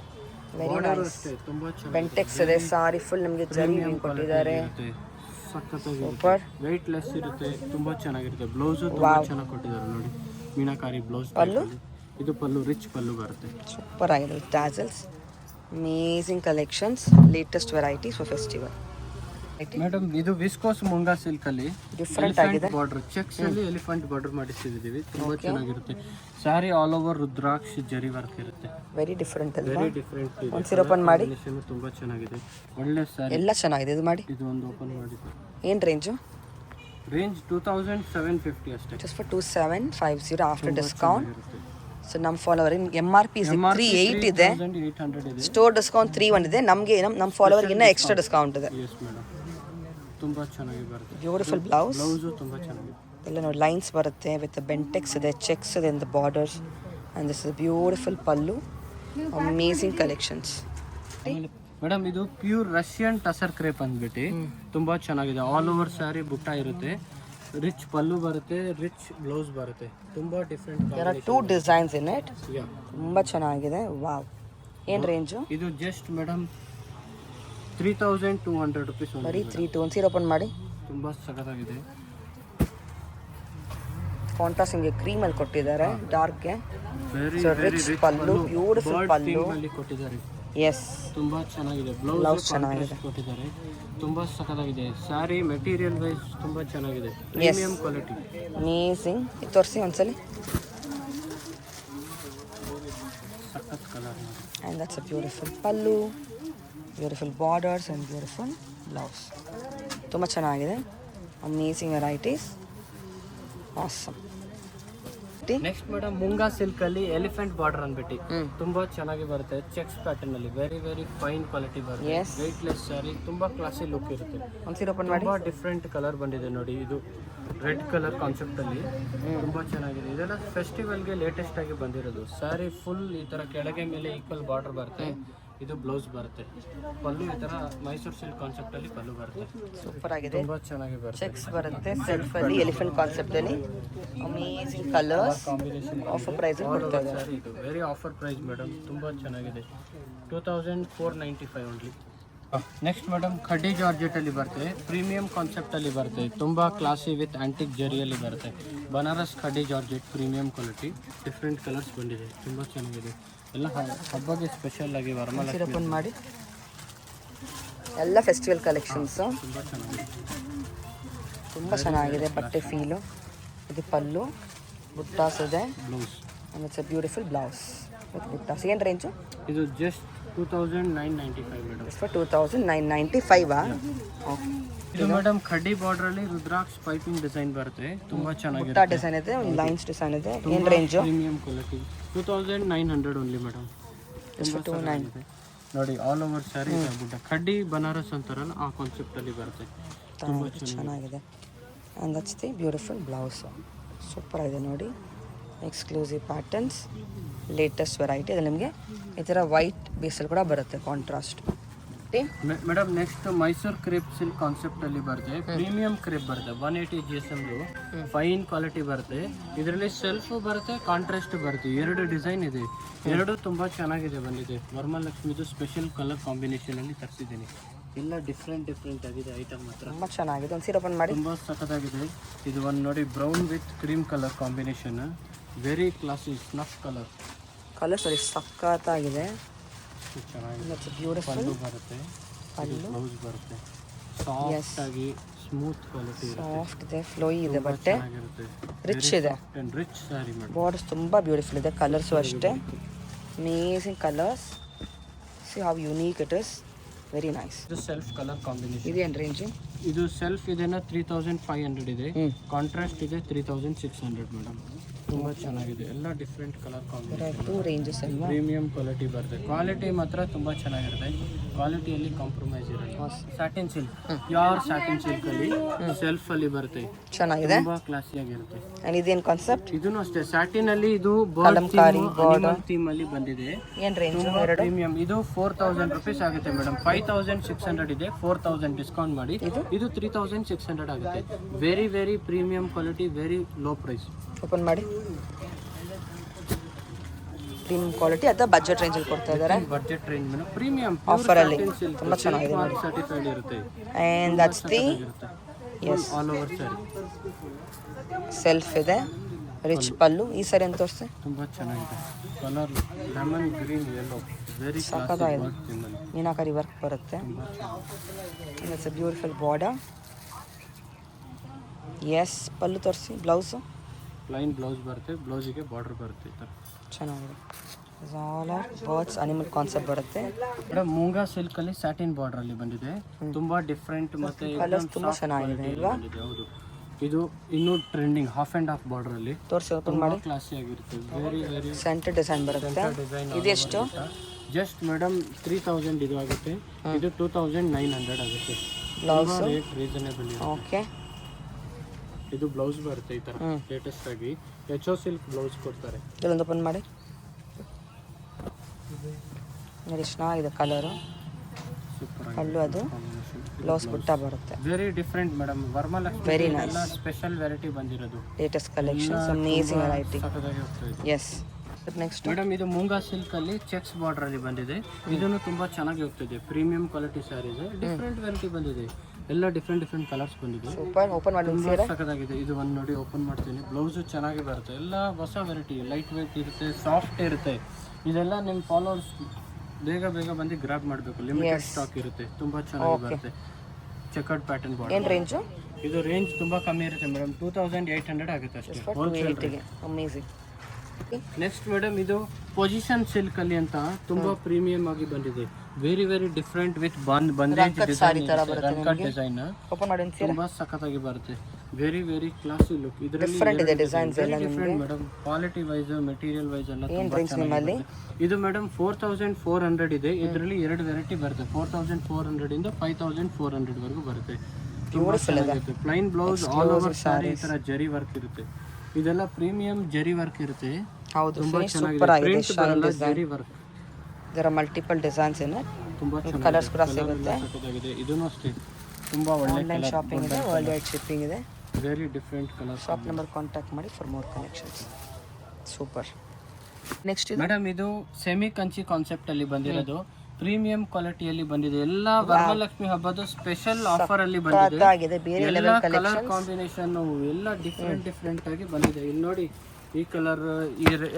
Very border nice. ಅಷ್ಟೇ ತುಂಬಾ ಚೆನ್ನಾಗಿ ಬೆಂಟೆಕ್ಸ್ ಇದೆ. ಸಾರಿ ಫುಲ್ ನಮಗೆ ಜರಿ ಕೊಟ್ಟಿದ್ದಾರೆ. ಸಖತ್ತಾಗಿರುತ್ತೆ. ವೆಯ್ಟ್ ಲೆಸ್ ಇರುತ್ತೆ, ತುಂಬಾ ಚೆನ್ನಾಗಿರುತ್ತೆ. ಬ್ಲೌಸು ತುಂಬಾ ಚೆನ್ನಾಗಿ ಕೊಟ್ಟಿದ್ದಾರೆ ನೋಡಿ, ಮೀನಾಕಾರಿ ಬ್ಲೌಸ್. ಪಲ್ಲು ಇದು ಪಲ್ಲು ರಿಚ್ ಪಲ್ಲು ಬರುತ್ತೆ. ಸೂಪರ್ ಆಗಿದೆ. Tassels, amazing collections, latest varieties for festival. Madam ಇದು ವಿಸ್ಕೋಸ್ ಮುಂಗಾ ಸಿಲ್ಕ್ ಅಲ್ಲಿ ಡಿಫ್ರೆಂಟ್ ಆಗಿದೆ. ಬಾರ್ಡರ್ ಚೆಕ್ಸ್ ಅಲ್ಲಿ ಎಲಿಫೆಂಟ್ ಬಾರ್ಡರ್ ಮಾಡಿಸಿದ್ದೀವಿ. ತುಂಬಾ ಚೆನ್ನಾಗಿರುತ್ತೆ. ಸ್ಯಾರಿ ಆಲ್ ಓವರ್ ರುದ್ರಾಕ್ಷಿ ಜರಿ ವರ್ಕ್ ಇರುತ್ತೆ. ವೆರಿ ಡಿಫ್ರೆಂಟ್ ಅಲ್ವಾ? Very different. ಒಂದು ಸೀರೆ ಓಪನ್ ಮಾಡಿ. ತುಂಬಾ ಚೆನ್ನಾಗಿದೆ, ಒಳ್ಳೆ ಸ್ಯಾರಿ. ಎಲ್ಲ ಚೆನ್ನಾಗಿದೆ. ಇದು ಮಾಡಿ. ಇದು ಒಂದು ಓಪನ್ ಮಾಡಿ. ಏನು ರೇಂಜು? ರೇಂಜ್ 2750 ಅಷ್ಟೇ. Just for 2750 after discount. So ನಮ್ಮ ಫಾಲೋವರ್ MRP 38 ಇದೆ, 800 ಇದೆ. ಸ್ಟೋರ್ ಡಿಸ್ಕೌಂಟ್ 31 ಇದೆ. ನಮಗೆ ನಮ್ಮ ಫಾಲೋವರ್ಗೆ ಇನ್ನೂ ಎಕ್ಸ್ಟ್ರಾ ಡಿಸ್ಕೌಂಟ್ ಇದೆ. Yes madam. ತುಂಬಾ ಚೆನ್ನಾಗಿ ಬರುತ್ತೆ. Beautiful blouse. ಬ್ಲೌಸು ತುಂಬಾ ಚೆನ್ನಾಗಿದೆ. ಎಲ್ಲ ನೋಡಿ ಲೈನ್ಸ್ ಬರುತ್ತೆ ವಿತ್ ಬೆಂಟೆಕ್ಸ್ ಇದೆ, ಚೆಕ್ಸ್ ಇದೆ in the borders. And this is beautiful pallu. Amazing collections. Madam ಇದು ಪ್ಯೂರ್ ರಷ್ಯನ್ ಟಸರ್ ಕ್ರೇಪ್ ಅಂದ್ಬಿಟ್ಟು ತುಂಬಾ ಚೆನ್ನಾಗಿದೆ. ಆಲ್ ಓವರ್ ಸ್ಯಾರಿ ಬುಟ್ಟ ಇರುತ್ತೆ, ರಿಚ್ ಪಲ್ಲು ಬರುತ್ತೆ, ರಿಚ್ ಬ್ಲೌಸ್ ಬರುತ್ತೆ. ತುಂಬಾ different. There are 2 designs in it. ತುಂಬಾ ಚೆನ್ನಾಗಿದೆ. ವಾವ್. ಏನು ರೇಂಜು? ಇದು ಜಸ್ಟ್ ಮೇಡಮ್ 3200 ರುಪೀಸ್. ಬರೀ 32. ಒಂದು ಸೀರೆ ಓಪನ್ ಮಾಡಿ. ತುಂಬಾ ಸಖತ್ತಾಗಿದೆ. ಕಾಂಟ್ರಾಸ್ಟ್ ನಿಮಗೆ ಕ್ರೀಮ್ ಅಲ್ಲಿ ಕೊಟ್ಟಿದ್ದಾರೆ, ಡಾರ್ಕ್ಗೆ. ವೆರಿ ರಿಚ್ ಪಲ್ಲು, ಬ್ಯೂಟಿಫುಲ್ ಪಲ್ಲು ಕೊಟ್ಟಿದ್ದಾರೆ. ಎಸ್, ತುಂಬಾ ಚೆನ್ನಾಗಿದೆ. ಬ್ಲೌಸ್ ಚೆನ್ನಾಗಿದೆ ಕೊಟ್ಟಿದ್ದಾರೆ. ತುಂಬಾ ಸಖತ್ತಾಗಿದೆ. ಸ್ಯಾರಿ ಮೆಟೀರಿಯಲ್ ವೈಸ್ ತುಂಬಾ ಚೆನ್ನಾಗಿದೆ, ಪ್ರೀಮಿಯಂ ಕ್ವಾಲಿಟಿ. ಅಮೇಜಿಂಗ್. ಇದು ತೋರಿಸಿ ಒಂದ್ಸಲಿ. ಸಖತ್ colour. And that's a beautiful pallu, beautiful borders and beautiful blouse. ತುಂಬ ಚೆನ್ನಾಗಿದೆ. Amazing varieties. Awesome. Next madam Munga silk ಅಲ್ಲಿ ಎಲಿಫೆಂಟ್ ಬಾರ್ಡರ್ ಅಂದ್ಬಿಟ್ಟು ತುಂಬಾ ಚೆನ್ನಾಗಿ ಬರುತ್ತೆ. ಚೆಕ್ಸ್ ಪ್ಯಾಟರ್ನ್ ಅಲ್ಲಿ ವೆರಿ ವೆರಿ ಫೈನ್ ಕ್ವಾಲಿಟಿ ಬರುತ್ತೆ. ವೆಯ್ಟ್ ಲೆಸ್ ಸ್ಯಾರಿ, ತುಂಬಾ ಕ್ಲಾಸಿ ಲುಕ್ ಇರುತ್ತೆ. ಒಂದು ಸೀರೆ ಓಪನ್ ಮಾಡಿ. ತುಂಬಾ ಡಿಫ್ರೆಂಟ್ ಕಲರ್ ಬಂದಿದೆ ನೋಡಿ. ಇದು ರೆಡ್ ಕಲರ್ ಕಾನ್ಸೆಪ್ಟ್ ಅಲ್ಲಿ ತುಂಬಾ ಚೆನ್ನಾಗಿದೆ. ಇದೆಲ್ಲ ಫೆಸ್ಟಿವಲ್ಗೆ ಲೇಟೆಸ್ಟ್ ಆಗಿ ಬಂದಿರೋದು. ಸ್ಯಾರಿ ಫುಲ್ ಈ ತರ ಕೆಳಗೆ ಮೇಲೆ ಈಕ್ವಲ್ ಬಾರ್ಡರ್ ಬರುತ್ತೆ. ಇದು ಬ್ಲೌಸ್ ಬರುತ್ತೆ. ಪಲ್ಲು ಈ ತರ ಮೈಸೂರು ಸಿಲ್ಕ್ ಕಾನ್ಸೆಪ್ಟ್ ಅಲ್ಲಿ ಪಲ್ಲು ಬರುತ್ತೆ. ಸೂಪರ್ ಆಗಿದೆ. ತುಂಬಾ ಚೆನ್ನಾಗಿ ಬರುತ್ತೆ. ಚೆಕ್ಸ್ ಬರುತ್ತೆ ಸೆಲ್ಫ್ ಅಲ್ಲಿ, ಎಲಿಫೆಂಟ್ ಕಾನ್ಸೆಪ್ಟ್ ಅಲ್ಲಿ. Amazing colours. Combination offer price ಕೊಡ್ತಾ ಇದೆ. ಇದು ವೆರಿ ಆಫರ್ ಪ್ರೈಸ್ ಮೇಡಮ್. ತುಂಬಾ ಚೆನ್ನಾಗಿದೆ. 2495 only. Next madam khaddi georgette ಅಲ್ಲಿ ಬರುತ್ತೆ. ಪ್ರೀಮಿಯಂ ಕಾನ್ಸೆಪ್ಟ್ ಅಲ್ಲಿ ಬರುತ್ತೆ. ತುಂಬಾ ಕ್ಲಾಸಿ ವಿತ್ ಆಂಟಿಕ್ ಜರಿಯಲ್ಲಿ ಬರುತ್ತೆ. Banaras khaddi georgette premium quality. Different colours ಬಂದಿದೆ, ತುಂಬಾ ಚೆನ್ನಾಗಿದೆ. ಎಲ್ಲ ಹಬ್ಬಗೆ ಸ್ಪೆಷಲ್ ಆಗಿ ವರಮಹಾಲಕ್ಷ್ಮಿ ಓಪನ್ ಮಾಡಿ. ಎಲ್ಲ ಫೆಸ್ಟಿವಲ್ ಕಲೆಕ್ಷನ್ಸ್. ತುಂಬಾ ಚೆನ್ನಾಗಿದೆ. ತುಂಬ ಚೆನ್ನಾಗಿದೆ ಬಟ್ಟೆ ಫೀಲು. ಇದು ಪಲ್ಲು, ಬುಟ್ಟಾಸ್ ಇದೆ, blouse. And it's a beautiful blouse. With ಬುಟ್ಟ. ಸೆಕೆಂಡ್ ರೇಂಜು ಇದು ಜಸ್ಟ್ 2995 ಮೇಡಮ್. For 2995 okay. ಇದು ಮೇಡಮ್ ಖಡ್ಡಿ ಬಾರ್ಡರ್ ಅಲ್ಲಿ ರುದ್ರಾಕ್ಷ್ ಪೈಪಿಂಗ್ ಡಿಸೈನ್ ಬರುತ್ತೆ, ತುಂಬಾ ಬುಟ್ಟ ಚೆನ್ನಾಗಿರುತ್ತೆ. ಡಿಸೈನ್ ಇದೆ, ಒಂದು ಲೈನ್ಸ್ ಡಿಸೈನ್ ಇದೆ. ಏನು range? Premium quality 2900 only madam. ನೋಡಿ ಆಲ್ ಓವರ್ ಸ್ಯಾರಿ ಬುಟ್ಟ ಖಡ್ಡಿ ಬನಾರಸ್ ಅಂತಾರಲ್ಲ ಆ ಕಾನ್ಸೆಪ್ಟ್ ಅಲ್ಲಿ ಬರುತ್ತೆ. ತುಂಬಾ ಚೆನ್ನಾಗಿದೆ. And that's the beautiful blouse. Super ಆಗಿದೆ ನೋಡಿ. Exclusive patterns, latest variety. ಅದು ನಿಮಗೆ ಈ ಥರ ವೈಟ್ ಬೇಸಲ್ಲಿ ಕೂಡ ಬರುತ್ತೆ contrast. Madam next Mysore crepe silk concept ಅಲ್ಲಿ ಬರುತ್ತೆ. ಪ್ರೀಮಿಯಂ ಕ್ರೇಪ್ ಬರುತ್ತೆ 180 GSM ಫೈನ್ ಕ್ವಾಲಿಟಿ ಬರುತ್ತೆ. ಇದರಲ್ಲಿ ಸೆಲ್ಫ್ ಬರುತ್ತೆ, ಕಾಂಟ್ರಾಸ್ಟ್ ಬರುತ್ತೆ. 2 ಡಿಸೈನ್ ಇದೆ, 2 ತುಂಬಾ ಚೆನ್ನಾಗಿದೆ ಬಂದಿದೆ. ವರಮಹಾಲಕ್ಷ್ಮಿದು ಸ್ಪೆಷಲ್ ಕಲರ್ ಕಾಂಬಿನೇಷನ್ ಅಲ್ಲಿ ತರಿಸಿದ್ದೀನಿ. ಎಲ್ಲ ಡಿಫ್ರೆಂಟ್ ಆಗಿದೆ ಐಟಮ್ ಮಾತ್ರ. ತುಂಬ ಚೆನ್ನಾಗಿದೆ. ಒಂದು ಸೀರೆ ಓಪನ್ ಮಾಡಿ. ತುಂಬಾ ಸಖತ್ತಾಗಿದೆ. ಇದು ಒಂದು ನೋಡಿ brown with cream colour combination, very classy snuff colour. Colour ಸರಿ ಸಖತ್ತಾಗಿದೆ. ಚೆನ್ನಾಗಿದೆ. ಬ್ಯೂಟಿಫುಲ್ ಪಲ್ಲು ಬರುತ್ತೆ, ಬ್ಲೌಸ್ ಬರುತ್ತೆ. ಸಾಫ್ಟ್ ಆಗಿ ಸ್ಮೂತ್ ಕ್ವಾಲಿಟಿ ಸಾಫ್ಟ್ ಇದೆ, ಫ್ಲೋಯಿ ಇದೆ ಬಟ್ಟೆ, ಚೆನ್ನಾಗಿರುತ್ತೆ. ರಿಚ್ ಇದೆ. Rich sari madam. ಬಾರ್ಡರ್ಸ್ ತುಂಬ ಬ್ಯೂಟಿಫುಲ್ ಇದೆ. ಕಲರ್ಸು ಅಷ್ಟೇ amazing colours. C how unique it is, very nice. ಇದು ಸೆಲ್ಫ್ ಕಲರ್ ಕಾಂಬಿನೇಷನ್. ಇದೇನು ರೇಂಜು? ಇದು ಸೆಲ್ಫ್ ಇದೆನಾ 3500 ಇದೆ, ಕಾಂಟ್ರಾಸ್ಟ್ ಇದೆ 3600 ಮೇಡಮ್. ತುಂಬಾ ಚೆನ್ನಾಗಿದೆ. ಎಲ್ಲ ಡಿಫ್ರೆಂಟ್ ಕಲರ್ ಕಾಂಬಿನೇಷನ್. 2 ರೇಂಜಸ್ ಅಲ್ವಾ? ಪ್ರೀಮಿಯಂ ಕ್ವಾಲಿಟಿ ಬರುತ್ತೆ. ಕ್ವಾಲಿಟಿ ಮಾತ್ರ ತುಂಬಾ ಚೆನ್ನಾಗಿರುತ್ತೆ, ಕ್ವಾಲಿಟಿಯಲ್ಲಿ ಕಾಂಪ್ರಮೈಸ್ ಇರಲ್ಲ. Satin silk, pure satin silk ಅಲ್ಲಿ ಸೆಲ್ಫ್ ಅಲ್ಲಿ ಬರುತ್ತೆ, ಚೆನ್ನಾಗಿದೆ. ತುಂಬಾ ಕ್ಲಾಸಿ ಆಗಿರುತ್ತೆ. ಆ್ಯಂಡ್ ಇದೇನು ಕಾನ್ಸೆಪ್ಟ್? ಇದನ್ನು ಅಷ್ಟೇ ಸ್ಯಾಟಿನ್ ಅಲ್ಲಿ ಇದು ಕಲಂಕಾರಿ ಅನಿಮಲ್ ಥೀಮ್ ಅಲ್ಲಿ ಬಂದಿದೆ. ಏನು ರೇಂಜು? ತುಂಬಾ 2 ಪ್ರೀಮಿಯಂ. ಇದು 4000 rupees ಆಗುತ್ತೆ ಮೇಡಮ್. 5600 ಇದೆ, 4000 ಡಿಸ್ಕೌಂಟ್ ಮಾಡಿ ಇದು 3600 ಆಗುತ್ತೆ. Very premium quality, very low price. Open ಮಾಡಿ. ಪ್ರೀಮಿಯಂ ಕ್ವಾಲಿಟಿ ಅಥವಾ ಬಜೆಟ್ ರೇಂಜಲ್ಲಿ ಕೊಡ್ತಾ ಇದ್ದಾರೆ. Budget range madam, premium offer ಅಲ್ಲಿ ತುಂಬ ಚೆನ್ನಾಗಿದೆ ನೋಡಿ. ಸರ್ಟಿಫೈಡ್ ಇರುತ್ತೆ. And that's the yes all over saree self ಇದೆ, ರಿಚ್ ಪಲ್ಲು. ಈ ಸರಿ ಅಂತ ತೋರಿಸಿ. ತುಂಬಾ ಚೆನ್ನಾಗಿದೆ. Colour lemon green yellow, very ಸಖತ್ತಾಗಿದೆ. ಮೀನಾಕರಿ ವರ್ಕ್ ಬರುತ್ತೆ. It's a beautiful border. Yes, pallu ತೋರಿಸಿ. ಬ್ಲೌಸು ಪ್ಲೈನ್ ಬ್ಲೌಸ್ ಬರುತ್ತೆ, ಬ್ಲೌಸಿಗೆ ಬಾರ್ಡರ್ ಬರುತ್ತೆ ಈ ಥರ. ಚೆನ್ನಾಗಿದೆ. All are birds animal concept ಬರುತ್ತೆ. ಮೇಡಮ್ ಮೂಂಗಾ ಸಿಲ್ಕ್ ಅಲ್ಲಿ ಸ್ಯಾಟಿನ್ ಬಾರ್ಡರ್ ಅಲ್ಲಿ ಬಂದಿದೆ. ತುಂಬಾ ಡಿಫ್ರೆಂಟ್ ಮತ್ತೆ ಕಲರ್ಸ್ ತುಂಬ ಚೆನ್ನಾಗಿದೆ ಅಲ್ವಾ? ಹೌದು. ಇದು ಇನ್ನೂ trending half and half border ಅಲ್ಲಿ ತೋರಿಸಿ. ಓಪನ್ ಮಾಡಿ. ಕ್ಲಾಸಿ ಆಗಿರುತ್ತೆ. ವೆರಿ ಸೆಂಟರ್ ಡಿಸೈನ್ ಬರುತ್ತೆ. ಡಿಸೈನ್. ಇದೆಷ್ಟು? ಜಸ್ಟ್ ಮೇಡಮ್ 3000 ಇದು ಆಗುತ್ತೆ. ಇದು 2900 ಆಗುತ್ತೆ. ಬ್ಲೌಸ್ ರೇಟ್ ರೀಸನೇಬಲ್ ಇದೆ. ಓಕೆ. ಇದು ಬ್ಲೌಸ್ ಬರುತ್ತೆ ಈ ತರ ಲೇಟೆಸ್ಟ್ ಆಗಿ HO ಸಿಲ್ಕ್ ಬ್ಲೌಸ್ ಕೊಡ್ತಾರೆ. ಇಲ್ಲೊಂದು ಓಪನ್ ಮಾಡಿ. ನೋಡಿ ಚೆನ್ನಾಗಿದೆ ಕಲರು. ಸೂಪರ್ ಪಲ್ಲು ಅದು, ಬ್ಲೌಸ್ ಬುಟ್ಟ ಬರುತ್ತೆ. Very different madam. Varamahalakshmi very ಎಲ್ಲ ನೈಸ್. ಸ್ಪೆಷಲ್ ವೆರೈಟಿ ಬಂದಿರೋದು. Latest collections, amazing variety. ಸಖತ್ತಾಗಿ ಹೋಗ್ತಾ ಇದೆ. ಎಸ್. ನೆಕ್ಸ್ಟ್ ಮೇಡಮ್ ಇದು ಮೂಂಗಾ ಸಿಲ್ಕ್ ಅಲ್ಲಿ ಚೆಕ್ಸ್ ಬಾರ್ಡರ್ ಅಲ್ಲಿ ಬಂದಿದೆ. ಇದನ್ನು ತುಂಬಾ ಚೆನ್ನಾಗಿ ಹೋಗ್ತಿದೆ. Premium quality saris, different variety ಬಂದಿದೆ. ಎಲ್ಲ ಡಿಫ್ರೆಂಟ್ ಕಲರ್ಸ್ ಬಂದಿದೆ. ಸೂಪರ್. ಓಪನ್ ಮಾಡಿ. ತುಂಬಾ ಸಖತ್ತಾಗಿದೆ. ಇದು ಒಂದು ನೋಡಿ ಓಪನ್ ಮಾಡ್ತೀನಿ. ಬ್ಲೌಸ್ ಚೆನ್ನಾಗಿ ಬರುತ್ತೆ. ಎಲ್ಲ ಹೊಸ ವೆರೈಟಿ, ಲೈಟ್ ವೇಟ್ ಇರುತ್ತೆ, ಸಾಫ್ಟ್ ಇರುತ್ತೆ. ಇದೆಲ್ಲ ನಿಮ್ಮ ಫಾಲೋವರ್ಸ್ ಬೇಗ ಬಂದು ಗ್ರಾಬ್ ಮಾಡಬೇಕು. ಲಿಮಿಟೆಡ್ ಸ್ಟಾಕ್ ಇರುತ್ತೆ, ತುಂಬಾ ಚೆನ್ನಾಗಿ ಬರುತ್ತೆ. Checkered pattern border. ಏನು ರೇಂಜು? ಇದು ರೇಂಜ್ ತುಂಬಾ ಕಮ್ಮಿ ಇರುತ್ತೆ ಮೇಡಮ್, 2800 ಆಗುತ್ತೆ ಅಷ್ಟೇ. ಹೋಲ್ಸೇಲ್. ಅಮೇಸಿಂಗ್. ನೆಕ್ಸ್ಟ್ ಮೇಡಮ್ ಇದು ಪೊಸಿಷನ್ ಸಿಲ್ಕ್ ಅಲ್ಲಿ ಅಂತ ತುಂಬಾ ಪ್ರೀಮಿಯಂ ಆಗಿ ಬಂದಿದೆ. Very different with bandhej design. Open ಮಾಡಿ. ತುಂಬಾ ಸಖತ್ತಾಗಿ ಬರುತ್ತೆ. Very classy look. ಇದರಲ್ಲಿ ಡಿಫ್ರೆಂಟ್ ಇದೆ ಡಿಸೈನ್ಸ್ ಎಲ್ಲ ನಿಮಗೆ. Madam quality wise, material wise ಎಲ್ಲ ಏನು ತುಂಬಾ ರೇಂಜ್ ನಿಮ್ಮಲ್ಲಿ? ಇದು ಮೇಡಮ್ 4400 ಇದೆ. ಇದರಲ್ಲಿ 2 ವೆರೈಟಿ ಬರುತ್ತೆ. 4400 ಇಂದ 5400 ವರೆಗೂ ಬರುತ್ತೆ. Plain blouse, all over sari ಈ ತರ ಜರಿ ವರ್ಕ್ ಇರುತ್ತೆ. ಇದೆಲ್ಲ ಪ್ರೀಮಿಯಂ ಜರಿ ವರ್ಕ್ ಇರುತ್ತೆ. ಹೌದು, ತುಂಬಾ ಸೂಪರ್ ಆಗಿದೆ. ಪ್ರಿಂಟ್ ಬರಲ್ಲ, ಜರಿ ವರ್ಕ್. ಇದರ ಮಲ್ಟಿಪಲ್ ಡಿಸೈನ್ಸ್ ಇದೆ. ತುಂಬಾ ಕಲರ್ಸ್ ಕೂಡ ಸಿಗುತ್ತೆ. ಇದನ್ನು ಅಷ್ಟೇ ತುಂಬಾ ಒಳ್ಳೆ ಆನ್ಲೈನ್ ಶಾಪಿಂಗ್ ಇದೆ, ವರ್ಲ್ಡ್ ವೈಡ್ ಶಿಪ್ಪಿಂಗ್ ಇದೆ. Very different colour. Shop number contact ಮಾಡಿ for more collections. Super. Next ಇದು ಮೇಡಮ್ ಇದು ಸೆಮಿ ಕಂಚಿ ಕಾನ್ಸೆಪ್ಟ್ ಅಲ್ಲಿ ಬಂದಿರೋದು. ಪ್ರೀಮಿಯಂ ಕ್ವಾಲಿಟಿಯಲ್ಲಿ ಬಂದಿದೆ. ಎಲ್ಲ ವರಮಹಾಲಕ್ಷ್ಮಿ ಹಬ್ಬದ ಸ್ಪೆಷಲ್ ಆಫರ್ ಅಲ್ಲಿ ಬಂದಿದೆ. ಆಗಿದೆ. ಬೇರೆ ಎಲ್ಲ ಲೆವೆಲ್ ಕಲರ್ ಕಲೆಕ್ಷನ್. ಕಾಂಬಿನೇಷನ್ ಎಲ್ಲ ಡಿಫ್ರೆಂಟ್ ಆಗಿ ಬಂದಿದೆ. ಇಲ್ಲಿ ನೋಡಿ ಈ ಕಲರ್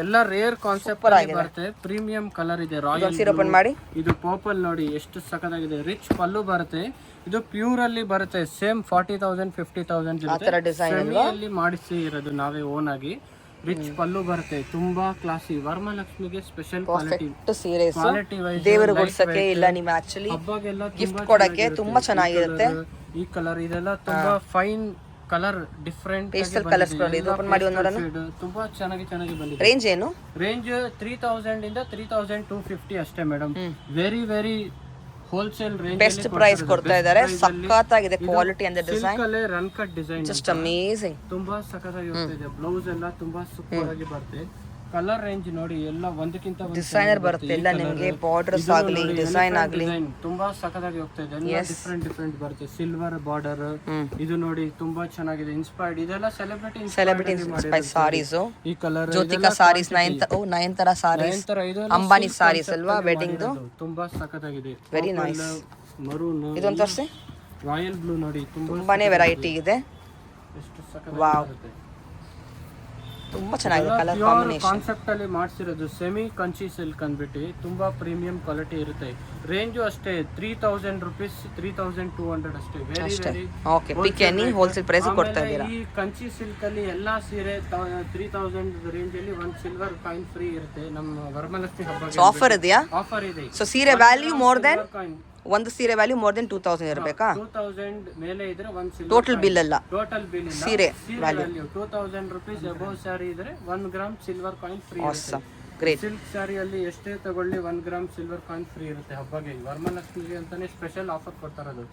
ಎಲ್ಲ ರೇರ್ ಕಾನ್ಸೆಪ್ಟ್ ಆಗಿ ಬರುತ್ತೆ. ಪ್ರೀಮಿಯಂ ಕಲರ್ ಇದೆ. ರಾಯಲ್ ಓಪನ್ ಮಾಡಿ. ಇದು ಪರ್ಪಲ್ ನೋಡಿ ಎಷ್ಟು ಸಖತ್ತಾಗಿದೆ. ರಿಚ್ ಪಲ್ಲು ಬರುತ್ತೆ. ಇದು ಪ್ಯೂರ್ ಅಲ್ಲಿ ಬರುತ್ತೆ. ಸೇಮ್ 40,000 50,000 ಆ ಥರ ಡಿಸೈನ್ ಅಲ್ಲಿ ಮಾಡಿಸಿ ಇರೋದು ನಾವೇ ಓನ್ ಆಗಿ. ರಿಚ್ ಪಲ್ಲು ಬರುತ್ತೆ, ತುಂಬಾ ಕ್ಲಾಸಿ. ವರಮಹಾಲಕ್ಷ್ಮಿಗೆ ಸ್ಪೆಷಲ್ ಕ್ವಾಲಿಟಿ ಪರ್ಫೆಕ್ಟ್ ಸೀರೆಸ್ ಕ್ವಾಲಿಟಿ ವೈಸ್ ದೇವರು ಕೊಡ್ಸಕ್ಕೆ ಇಲ್ಲ ನೀವು ಆಕ್ಚುಲಿ ಹಬ್ಬಗೆಲ್ಲ ಗಿಫ್ಟ್ ಕೊಡಕ್ಕೆ ತುಂಬಾ ಚೆನ್ನಾಗಿರುತ್ತೆ. ಈ ಕಲರ್ ಇದೆಲ್ಲ ತುಂಬಾ fine colour, different pastel colours ಇದು ಓಪನ್ ಮಾಡಿ ಒಂದು ನೋಡೋಣ. ತುಂಬಾ ಚೆನ್ನಾಗಿ ಬಂದಿದೆ. ರೇಂಜ್ ಏನು? ರೇಂಜ್ 3000 ಇಂದ 3250 ಅಷ್ಟೇ madam. Very wholesale range best price ಕೊಡ್ತಾ ಇದ್ದಾರೆ. ಸಖತ್ತಾಗಿದೆ quality and design, run cut design just amazing. ತುಂಬಾ ಸಖತ್ತಾಗಿ ಹೋಗ್ತಿದೆ. ಬ್ಲೌಸ್ ಎಲ್ಲ ತುಂಬಾ ಸೂಪರ್ ಆಗಿ ಬರುತ್ತೆ. ಕಲರ್ ರೇಂಜ್ ನೋಡಿ ಎಲ್ಲ ಒಂದಕ್ಕಿಂತ ಒಂದು ಡಿಸೈನರ್ ಬರುತ್ತೆ ಎಲ್ಲ ನಿಮಗೆ, ಬಾರ್ಡರ್ಸ್ ಆಗಲಿ ಡಿಸೈನ್ ಆಗಲಿ ತುಂಬಾ ಸಖತ್ತಾಗಿ ಹೋಗ್ತಾ ಇದೆ. ಎಲ್ಲ ಡಿಫ್ರೆಂಟ್ ಬರುತ್ತೆ. ಸಿಲ್ವರ್ ಬಾರ್ಡರ್ ಇದು ನೋಡಿ ತುಂಬಾ ಚೆನ್ನಾಗಿದೆ. ಇನ್ಸ್ಪೈರ್ಡ್ ಇದೆಲ್ಲ ಸೆಲೆಬ್ರಿಟಿ ಸಾರೀಸ್. ಈ ಕಲರ್ ಜ್ಯೋತಿಕಾ ಸಾರೀಸ್, ನಯನತಾರಾ ಸಾರೀಸ್, ಅಂಬಾನಿ ಸಾರೀಸ್ ಅಲ್ವಾ ವೆಡ್ಡಿಂಗ್. ತುಂಬಾ ಸಖತ್ತಾಗಿದೆ. Very nice. ಮರೂನ್ ಇದೊಂದು ತೋರಿಸಿ. ರಾಯಲ್ ಬ್ಲೂ ನೋಡಿ ತುಂಬಾನೇ ವೆರೈಟಿ ಇದೆ. ಎಷ್ಟು ವಾವ್, ಸಖತ್ತಾಗಿರುತ್ತೆ. ತುಂಬಾ ಚೆನ್ನಾಗಿದೆ ಕಲರ್ ಕಾಂಬಿನೇಷನ್. ಕಾನ್ಸೆಪ್ಟ್ ಅಲ್ಲಿ ಮಾಡ್ಸಿರೋದು ಸೆಮಿ ಕಂಚಿ ಸಿಲ್ಕ್ ಅಂದ್ಬಿಟ್ಟು ತುಂಬಾ ಪ್ರೀಮಿಯಂ ಕ್ವಾಲಿಟಿ ಇರುತ್ತೆ. ರೇಂಜು ಅಷ್ಟೇ 3000 rupees, 3200 ಅಷ್ಟೇ. Very okay, pick any wholesale price ಕೊಡ್ತಾ ಇದ್ದೀರಾ. ಈ ಕಂಚಿ ಸಿಲ್ಕ್ ಅಲ್ಲಿ ಎಲ್ಲಾ ಸೀರೆ 3000 ರೇಂಜ್ ಅಲ್ಲಿ ಒಂದು ಸಿಲ್ವರ್ ಕಾಯಿನ್ ಫ್ರೀ ಇರುತ್ತೆ. ನಮ್ಮ ವರಮಹಾಲಕ್ಷ್ಮಿ ಹಬ್ಬ ಆಫರ್ ಇದೆಯಾ? ಆಫರ್ ಇದೆ. ಸೊ ಸೀರೆ ವ್ಯಾಲ್ಯೂ ಮೋರ್ ದೆನ್ ಒಂದು ಸೀರೆ ವ್ಯಾಲ್ಯೂ ಮೋರ್ ದೆನ್ 2000 ಇರಬೇಕಾ? 2000 ಮೇಲೆ ಇದ್ರೆ ಒಂದು ಸಿಲ್ವರ್ ಟೋಟಲ್ ಬಿಲ್ ಅಲ್ಲ, ಟೋಟಲ್ ಬಿಲ್ ಇಲ್ಲ. ಸೀರೆ ವ್ಯಾಲ್ಯೂ 2000 rupees ಅಬೌವ್ ಸ್ಯಾರಿ ಇದ್ರೆ 1 ಗ್ರಾಮ್ ಸಿಲ್ವರ್ ಕಾಯಿನ್ ಫ್ರೀ ಇರುತ್ತೆ. ಗ್ರೇಟ್. ಸಿಲ್ಕ್ ಸ್ಯಾರಿಯಲ್ಲಿ ಎಷ್ಟೇ ತಗೊಳ್ಳಿ 1 ಗ್ರಾಮ್ ಸಿಲ್ವರ್ ಕಾಯಿನ್ ಫ್ರೀ ಇರುತ್ತೆ. ಹಬ್ಬಗೆ ವರಮಹಾಲಕ್ಷ್ಮಿಗೆ ಅಂತಾನೆ ಸ್ಪೆಷಲ್ ಆಫರ್ ಕೊಡ್ತಾರದು.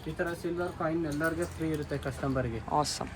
ಈ ತರ ಸಿಲ್ವರ್ ಕಾಯಿನ್ ಎಲ್ಲರಿಗೆ ಫ್ರೀ ಇರುತ್ತೆ ಕಸ್ಟಮರ್ಗೆ. ಆಸಮ್.